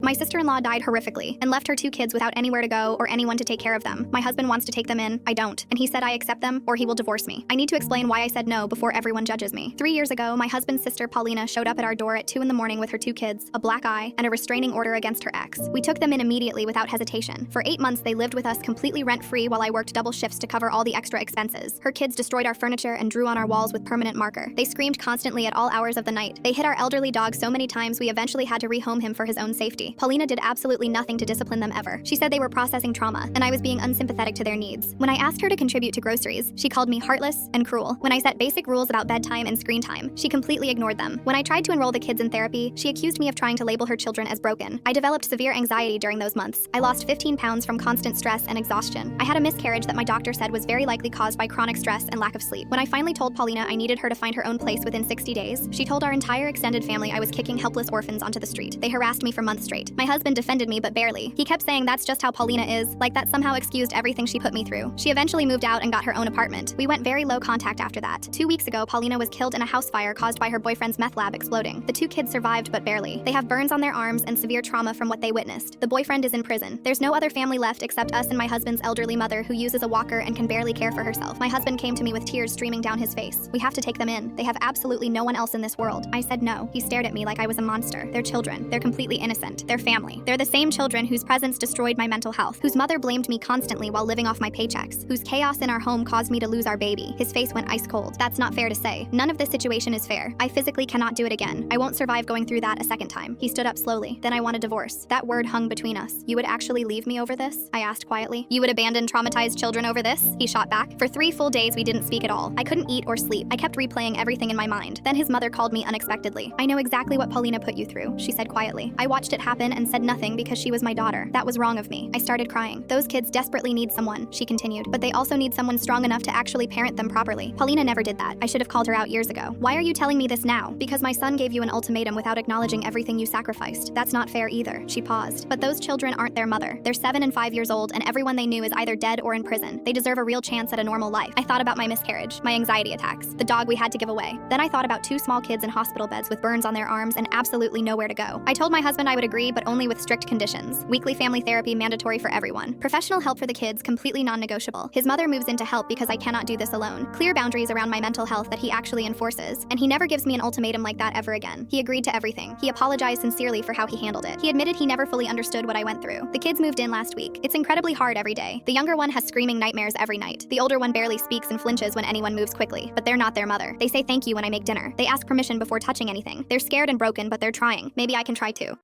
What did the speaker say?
My sister-in-law died horrifically and left her 2 kids without anywhere to go or anyone to take care of them. My husband wants to take them in, I don't, and he said I accept them or he will divorce me. I need to explain why I said no before everyone judges me. 3 years ago, my husband's sister Paulina showed up at our door at 2 in the morning with her 2 kids, a black eye, and a restraining order against her ex. We took them in immediately without hesitation. For 8 months, they lived with us completely rent-free while I worked double shifts to cover all the extra expenses. Her kids destroyed our furniture and drew on our walls with permanent marker. They screamed constantly at all hours of the night. They hit our elderly dog so many times we eventually had to rehome him for his own safety. Paulina did absolutely nothing to discipline them ever. She said they were processing trauma, and I was being unsympathetic to their needs. When I asked her to contribute to groceries, she called me heartless and cruel. When I set basic rules about bedtime and screen time, she completely ignored them. When I tried to enroll the kids in therapy, she accused me of trying to label her children as broken. I developed severe anxiety during those months. I lost 15 pounds from constant stress and exhaustion. I had a miscarriage that my doctor said was very likely caused by chronic stress and lack of sleep. When I finally told Paulina I needed her to find her own place within 60 days, she told our entire extended family I was kicking helpless orphans onto the street. They harassed me for months straight. My husband defended me, but barely. He kept saying that's just how Paulina is, like that somehow excused everything she put me through. She eventually moved out and got her own apartment. We went very low contact after that. 2 weeks ago, Paulina was killed in a house fire caused by her boyfriend's meth lab exploding. The 2 kids survived, but barely. They have burns on their arms and severe trauma from what they witnessed. The boyfriend is in prison. There's no other family left except us and my husband's elderly mother who uses a walker and can barely care for herself. My husband came to me with tears streaming down his face. We have to take them in. They have absolutely no one else in this world. I said no. He stared at me like I was a monster. They're children. They're completely innocent. They're family. They're the same children whose presence destroyed my mental health, whose mother blamed me constantly while living off my paychecks, whose chaos in our home caused me to lose our baby. His face went ice cold. That's not fair to say. None of this situation is fair. I physically cannot do it again. I won't survive going through that a second time. He stood up slowly. Then I want a divorce. That word hung between us. You would actually leave me over this? I asked quietly. You would abandon traumatized children over this? He shot back. For 3 full days, we didn't speak at all. I couldn't eat or sleep. I kept replaying everything in my mind. Then his mother called me unexpectedly. I know exactly what Paulina put you through, she said quietly. I watched it happen and said nothing because she was my daughter. That was wrong of me. I started crying. Those kids desperately need someone, she continued, but they also need someone strong enough to actually parent them properly. Paulina never did that. I should have called her out years ago. Why are you telling me this now? Because my son gave you an ultimatum without acknowledging everything you sacrificed. That's not fair either. She paused. But those children aren't their mother. They're 7 and 5 years old, and everyone they knew is either dead or in prison. They deserve a real chance at a normal life. I thought about my miscarriage, my anxiety attacks, the dog we had to give away. Then I thought about 2 small kids in hospital beds with burns on their arms and absolutely nowhere to go. I told my husband I would agree, but only with strict conditions. Weekly family therapy mandatory for everyone. Professional help for the kids completely non-negotiable. His mother moves in to help because I cannot do this alone. Clear boundaries around my mental health that he actually enforces, and he never gives me an ultimatum like that ever again. He agreed to everything. He apologized sincerely for how he handled it. He admitted he never fully understood what I went through. The kids moved in last week. It's incredibly hard every day. The younger one has screaming nightmares every night. The older one barely speaks and flinches when anyone moves quickly, but they're not their mother. They say thank you when I make dinner. They ask permission before touching anything. They're scared and broken, but they're trying. Maybe I can try too.